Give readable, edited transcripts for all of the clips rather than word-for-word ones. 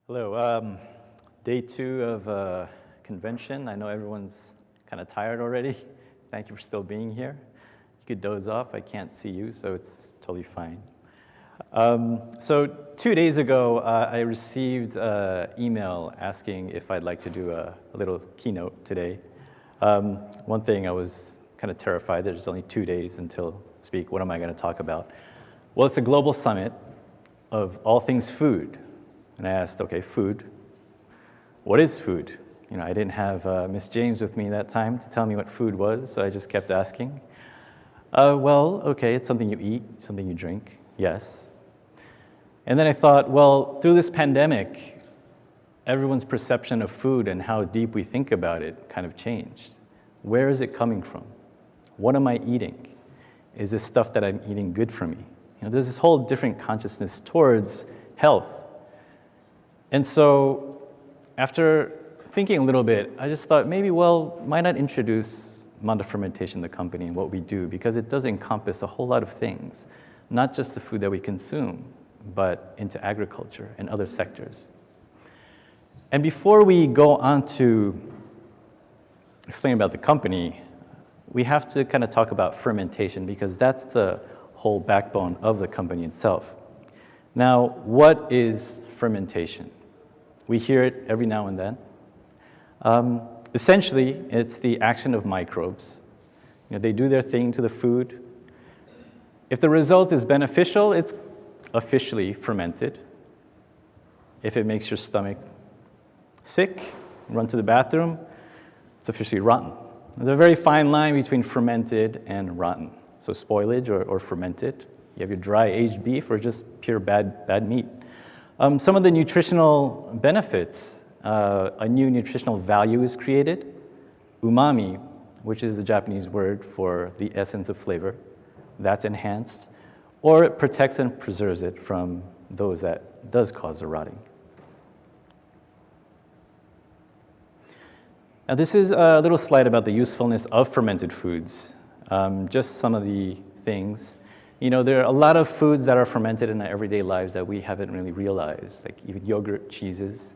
Hello. Day 2 of convention. I know everyone's kind of tired already. Thank you for still being here. You could doze off. I can't see you, so it's totally fine. So 2 days ago, I received an email asking if I'd like to do a little keynote today. One thing, I was kind of terrified. There's only 2 days until speak. What am I going to talk about? Well, it's a global summit of all things food. And I asked, okay, food, what is food? You know, I didn't have Miss James with me that time to tell me what food was, so I just kept asking. Well, okay, it's something you eat, something you drink, yes. And then I thought, well, through this pandemic, everyone's perception of food and how deep we think about it kind of changed. Where is it coming from? What am I eating? Is this stuff that I'm eating good for me? You know, there's this whole different consciousness towards health. And so after thinking a little bit, I just thought maybe, well, why not introduce Manda Fermentation, the company, and what we do, because it does encompass a whole lot of things, not just the food that we consume, but into agriculture and other sectors. And before we go on to explain about the company, we have to kind of talk about fermentation, because that's the whole backbone of the company itself. Now, what is fermentation? We hear it every now and then. Essentially, it's the action of microbes. You know, they do their thing to the food. If the result is beneficial, it's officially fermented. If it makes your stomach sick, run to the bathroom, it's officially rotten. There's a very fine line between fermented and rotten. So spoilage or fermented. You have your dry aged beef or just pure bad meat. Some of the nutritional benefits, a new nutritional value is created. Umami, which is the Japanese word for the essence of flavor, that's enhanced. Or it protects and preserves it from those that does cause the rotting. Now this is a little slide about the usefulness of fermented foods. Just some of the things. You know, there are a lot of foods that are fermented in our everyday lives that we haven't really realized, like even yogurt, cheeses.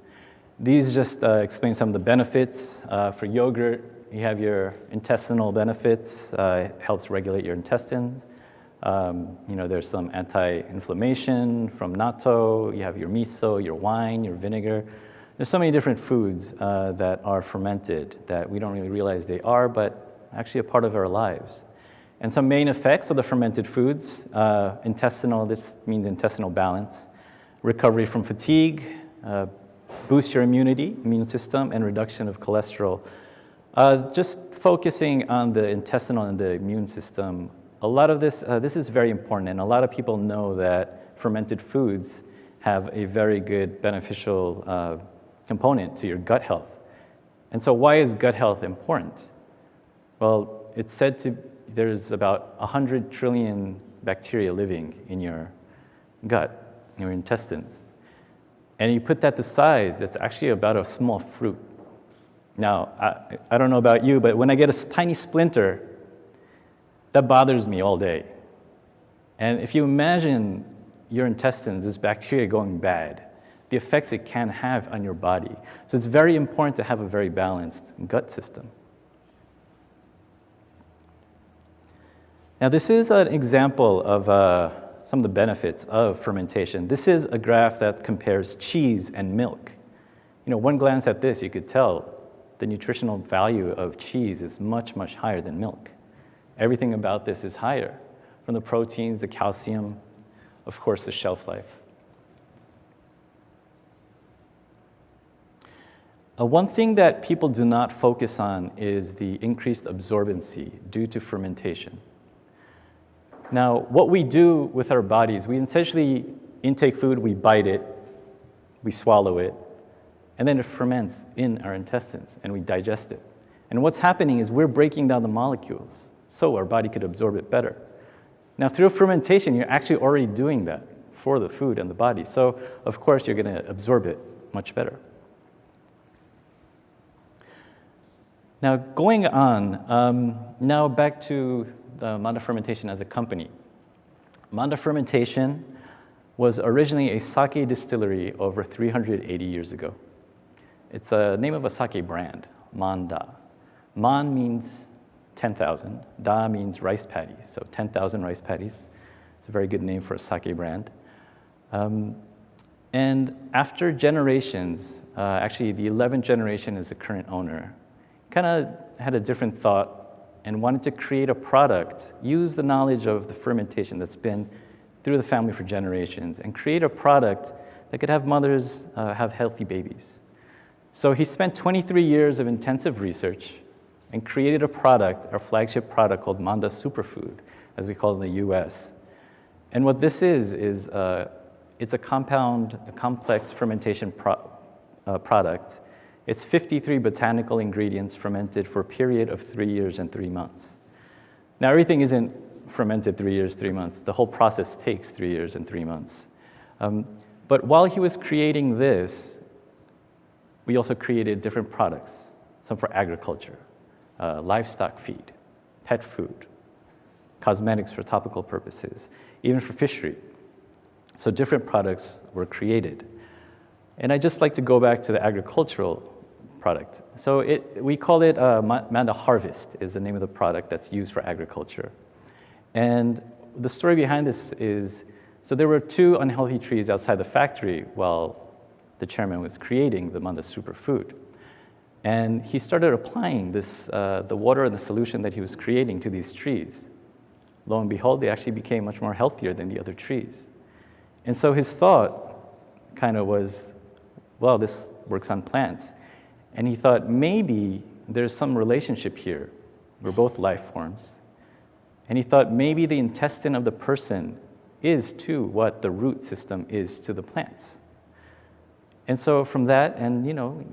These just explain some of the benefits. For yogurt, you have your intestinal benefits. It helps regulate your intestines. You know, there's some anti-inflammation from natto. You have your miso, your wine, your vinegar. There's so many different foods that are fermented that we don't really realize they are, but actually a part of our lives. And some main effects of the fermented foods, intestinal, this means intestinal balance, recovery from fatigue, boost your immune system, and reduction of cholesterol. Just focusing on the intestinal and the immune system, a lot of this is very important, and a lot of people know that fermented foods have a very good beneficial component to your gut health. And so why is gut health important? Well, it's said to there's about 100 trillion bacteria living in your gut, in your intestines. And you put that to size, it's actually about a small fruit. Now, I don't know about you, but when I get a tiny splinter, that bothers me all day. And if you imagine your intestines, this bacteria going bad, the effects it can have on your body. So it's very important to have a very balanced gut system. Now, this is an example of some of the benefits of fermentation. This is a graph that compares cheese and milk. You know, one glance at this, you could tell the nutritional value of cheese is much, much higher than milk. Everything about this is higher, from the proteins, the calcium, of course, the shelf life. One thing that people do not focus on is the increased absorbency due to fermentation. Now, what we do with our bodies, we essentially intake food, we bite it, we swallow it, and then it ferments in our intestines, and we digest it. And what's happening is we're breaking down the molecules so our body could absorb it better. Now, through fermentation, you're actually already doing that for the food and the body. So, of course, you're going to absorb it much better. Now, going on, now back to the Manda Fermentation as a company. Manda Fermentation was originally a sake distillery over 380 years ago. It's a name of a sake brand, Manda. Man means 10,000. Da means rice paddy, so 10,000 rice paddies. It's a very good name for a sake brand. And after generations, actually the 11th generation is the current owner, kind of had a different thought and wanted to create a product, use the knowledge of the fermentation that's been through the family for generations, and create a product that could have mothers have healthy babies. So he spent 23 years of intensive research and created a product, our flagship product called Manda Superfood, as we call it in the US. And what this is it's a complex fermentation product. It's 53 botanical ingredients fermented for a period of 3 years and 3 months. Now, everything isn't fermented 3 years, 3 months. The whole process takes 3 years and 3 months. But while he was creating this, we also created different products, some for agriculture, livestock feed, pet food, cosmetics for topical purposes, even for fishery. So different products were created. And I'd just like to go back to the agricultural product. So we call it Manda Harvest is the name of the product that's used for agriculture. And the story behind this is, so there were 2 unhealthy trees outside the factory while the chairman was creating the Manda Superfood. And he started applying this, the water and the solution that he was creating to these trees. Lo and behold, they actually became much more healthier than the other trees. And so his thought kind of was, well, this works on plants. And he thought maybe there's some relationship here. We're both life forms. And he thought maybe the intestine of the person is to what the root system is to the plants. And so from that, and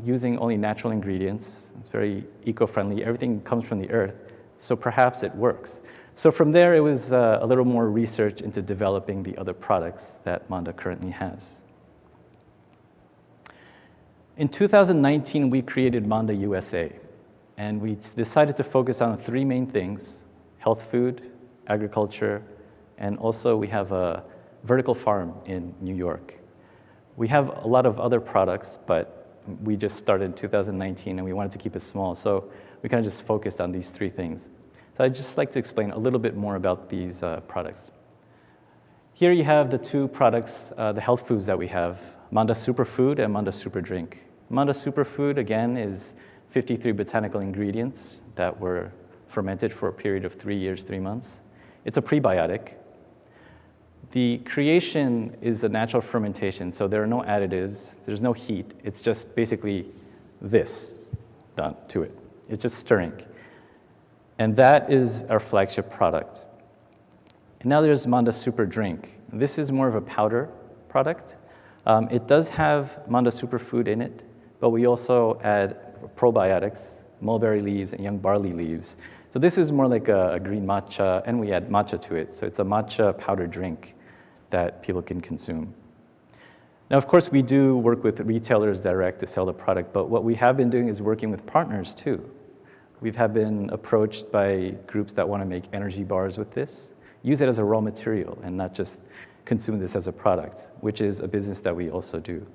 using only natural ingredients, it's very eco-friendly, everything comes from the earth, so perhaps it works. So from there, it was a little more research into developing the other products that Manda currently has. In 2019, we created Manda USA, and we decided to focus on 3 main things: health food, agriculture, and also we have a vertical farm in New York. We have a lot of other products, but we just started in 2019 and we wanted to keep it small, so we kind of just focused on these 3 things. So I'd just like to explain a little bit more about these products. Here you have the 2 products, the health foods that we have, Manda Superfood and Manda Super Drink. Manda Superfood, again, is 53 botanical ingredients that were fermented for a period of 3 years, 3 months. It's a prebiotic. The creation is a natural fermentation, so there are no additives, there's no heat. It's just basically this done to it. It's just stirring. And that is our flagship product. And now there's Manda Super Drink. This is more of a powder product. It does have Manda Superfood in it, but we also add probiotics, mulberry leaves, and young barley leaves. So this is more like a green matcha, and we add matcha to it. So it's a matcha powder drink that people can consume. Now, of course, we do work with retailers direct to sell the product, but what we have been doing is working with partners too. We have been approached by groups that want to make energy bars with this, use it as a raw material and not just consume this as a product, which is a business that we also do.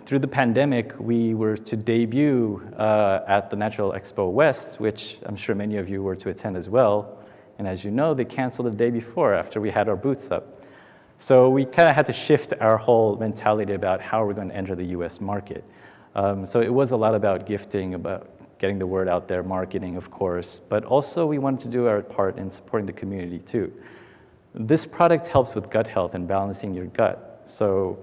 Through the pandemic, we were to debut at the Natural Expo West, which I'm sure many of you were to attend as well. And as you know, they canceled the day before after we had our booths up. So we kind of had to shift our whole mentality about how we're going to enter the US market. So it was a lot about gifting, about getting the word out there, marketing, of course, but also we wanted to do our part in supporting the community too. This product helps with gut health and balancing your gut, so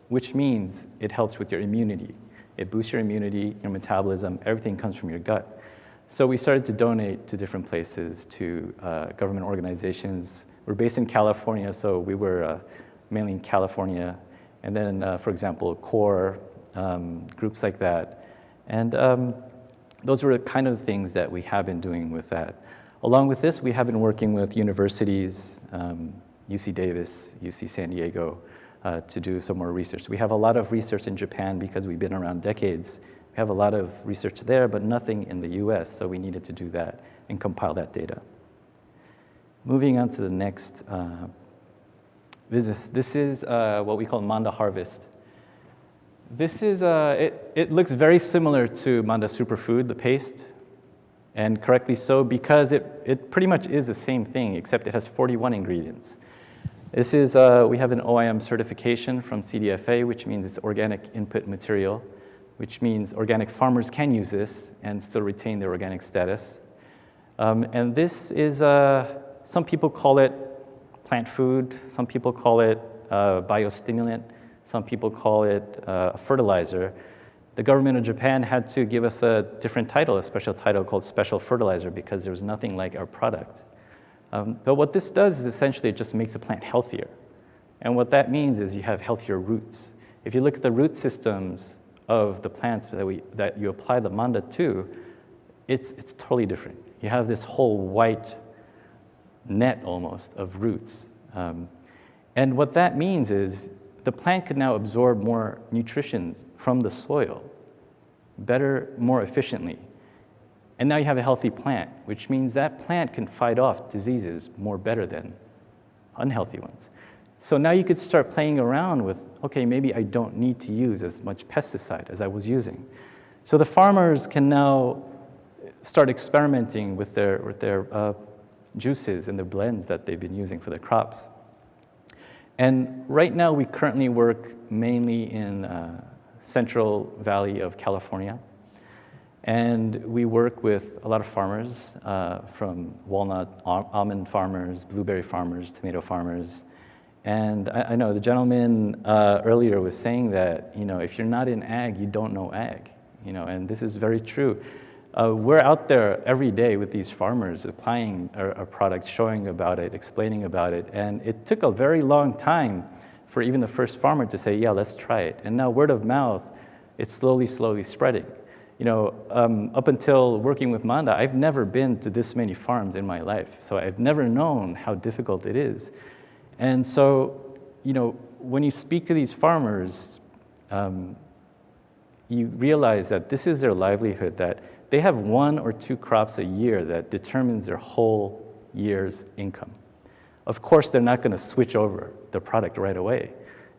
which means it helps with your immunity. It boosts your immunity, your metabolism, everything comes from your gut. So we started to donate to different places, to government organizations. We're based in California, so we were mainly in California. And then, for example, CORE, groups like that. And those were the kind of things that we have been doing with that. Along with this, we have been working with universities, UC Davis, UC San Diego, to do some more research. We have a lot of research in Japan because we've been around decades. We have a lot of research there, but nothing in the US, so we needed to do that and compile that data. Moving on to the next, business. This is what we call Manda Harvest. This is, it looks very similar to Manda Superfood, the paste, and correctly so, because it pretty much is the same thing, except it has 41 ingredients. This is, we have an OIM certification from CDFA, which means it's organic input material, which means organic farmers can use this and still retain their organic status. And this is, some people call it plant food, some people call it biostimulant, some people call it fertilizer. The government of Japan had to give us a different title, a special title called special fertilizer, because there was nothing like our product. But what this does is essentially it just makes the plant healthier. And what that means is you have healthier roots. If you look at the root systems of the plants that you apply the Manda to, it's totally different. You have this whole white net almost of roots. And what that means is the plant could now absorb more nutrition from the soil better, more efficiently. And now you have a healthy plant, which means that plant can fight off diseases more better than unhealthy ones. So now you could start playing around with, okay, maybe I don't need to use as much pesticide as I was using. So the farmers can now start experimenting with their juices and the blends that they've been using for their crops. And right now, we currently work mainly in Central Valley of California. And we work with a lot of farmers, from walnut, almond farmers, blueberry farmers, tomato farmers. And I know the gentleman earlier was saying that, if you're not in ag, you don't know ag, and this is very true. We're out there every day with these farmers applying our product, showing about it, explaining about it. And it took a very long time for even the first farmer to say, yeah, let's try it. And now word of mouth, it's slowly spreading. Up until working with Manda, I've never been to this many farms in my life. So I've never known how difficult it is. And so, when you speak to these farmers, you realize that this is their livelihood, that they have 1 or 2 crops a year that determines their whole year's income. Of course, they're not going to switch over the product right away.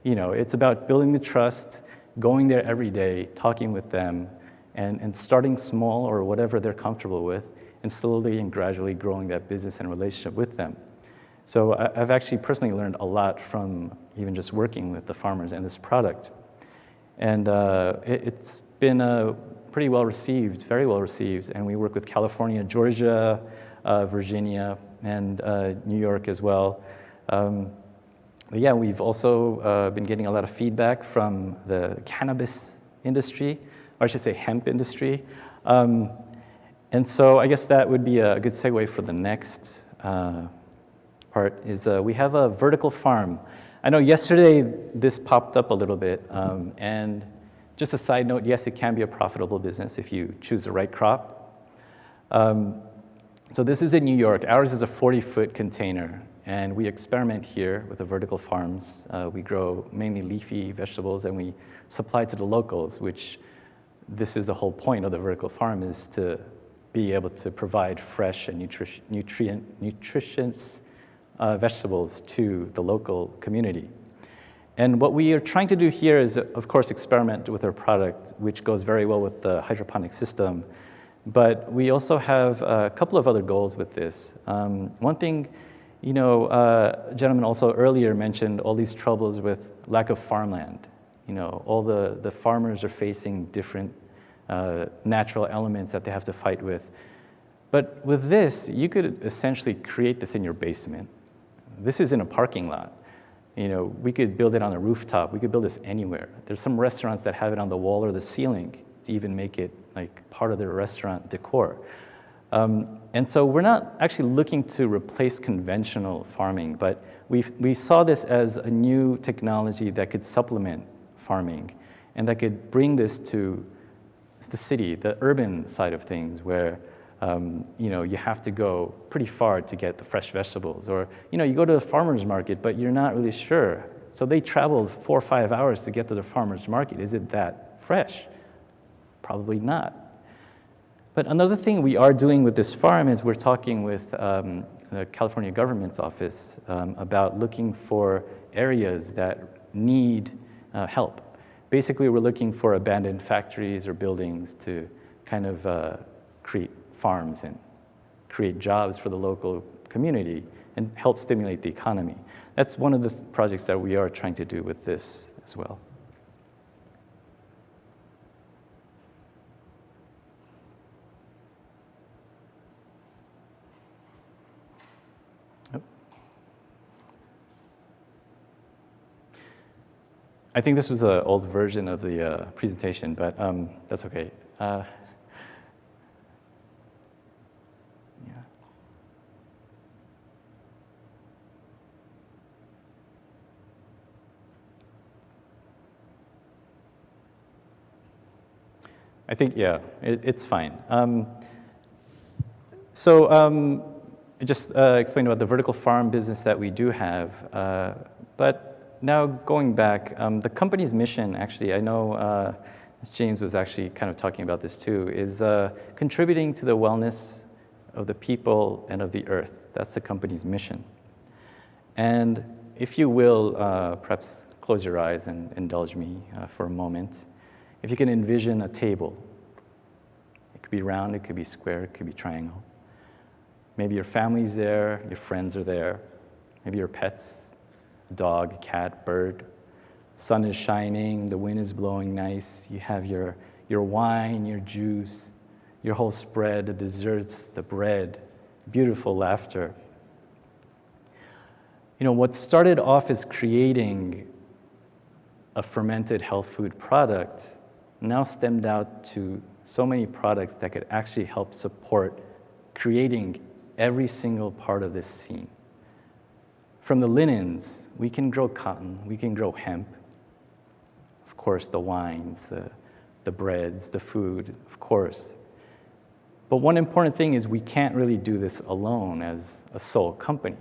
It's about building the trust, going there every day, talking with them, and starting small or whatever they're comfortable with, and slowly and gradually growing that business and relationship with them. So I've actually personally learned a lot from even just working with the farmers and this product. And it's been pretty well received, very well received. And we work with California, Georgia, Virginia, and New York as well. But yeah, we've also been getting a lot of feedback from the cannabis industry, or I should say hemp industry. And so I guess that would be a good segue for the next part is we have a vertical farm. I know yesterday this popped up a little bit, and just a side note, yes, it can be a profitable business if you choose the right crop. So this is in New York. Ours is a 40-foot container, and we experiment here with the vertical farms. We grow mainly leafy vegetables, and we supply to the locals, which this is the whole point of the vertical farm, is to be able to provide fresh and nutritious vegetables to the local community. And what we are trying to do here is, of course, experiment with our product, which goes very well with the hydroponic system. But we also have a couple of other goals with this. One thing, a gentleman also earlier mentioned all these troubles with lack of farmland. All the farmers are facing different natural elements that they have to fight with. But with this, you could essentially create this in your basement. This is in a parking lot. We could build it on a rooftop. We could build this anywhere. There's some restaurants that have it on the wall or the ceiling to even make it like part of their restaurant decor. And so we're not actually looking to replace conventional farming, but we saw this as a new technology that could supplement farming and that could bring this to the city, the urban side of things, where you have to go pretty far to get the fresh vegetables, or you go to the farmer's market, but you're not really sure. So they traveled 4 or 5 hours to get to the farmer's market. Is it that fresh? Probably not. But another thing we are doing with this farm is we're talking with the California government's office about looking for areas that need help. Basically, we're looking for abandoned factories or buildings to kind of create farms and create jobs for the local community and help stimulate the economy. That's one of the projects that we are trying to do with this as well. I think this was an old version of the presentation, but that's okay. Yeah. I think, yeah, it's fine. Just explain about the vertical farm business that we do have, but now going back, the company's mission, actually, I know James was actually kind of talking about this too, is contributing to the wellness of the people and of the earth. That's the company's mission. And if you will, perhaps close your eyes and indulge me for a moment. If you can envision a table, it could be round, it could be square, it could be triangle. Maybe your family's there, your friends are there, maybe your pets, dog, cat, bird. Sun is shining, the wind is blowing nice. You have your wine, your juice, your whole spread, the desserts, the bread, beautiful laughter. You know, what started off as creating a fermented health food product now stemmed out to so many products that could actually help support creating every single part of this scene. From the linens, we can grow cotton, we can grow hemp. Of course, the wines, the breads, the food, of course. But one important thing is we can't really do this alone as a sole company.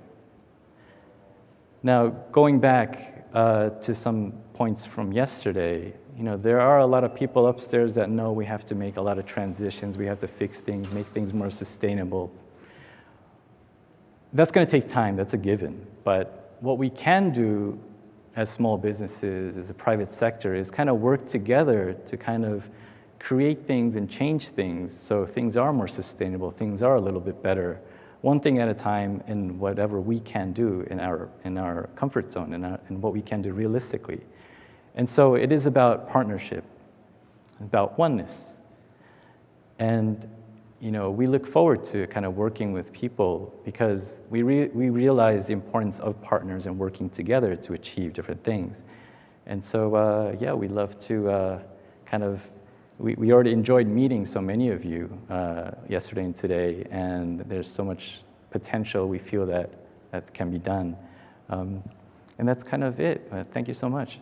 Now, going back to some points from yesterday, you know, there are a lot of people upstairs that know we have to make a lot of transitions, we have to fix things, make things more sustainable. That's going to take time, that's a given. But what we can do as small businesses, as a private sector, is kind of work together to kind of create things and change things so things are more sustainable, things are a little bit better, one thing at a time in whatever we can do in our comfort zone and what we can do realistically. And so it is about partnership, about oneness. And you know, we look forward to kind of working with people because we realize the importance of partners and working together to achieve different things. And so, yeah, we'd love to we already enjoyed meeting so many of you yesterday and today, and there's so much potential we feel that can be done. And that's kind of it. Thank you so much.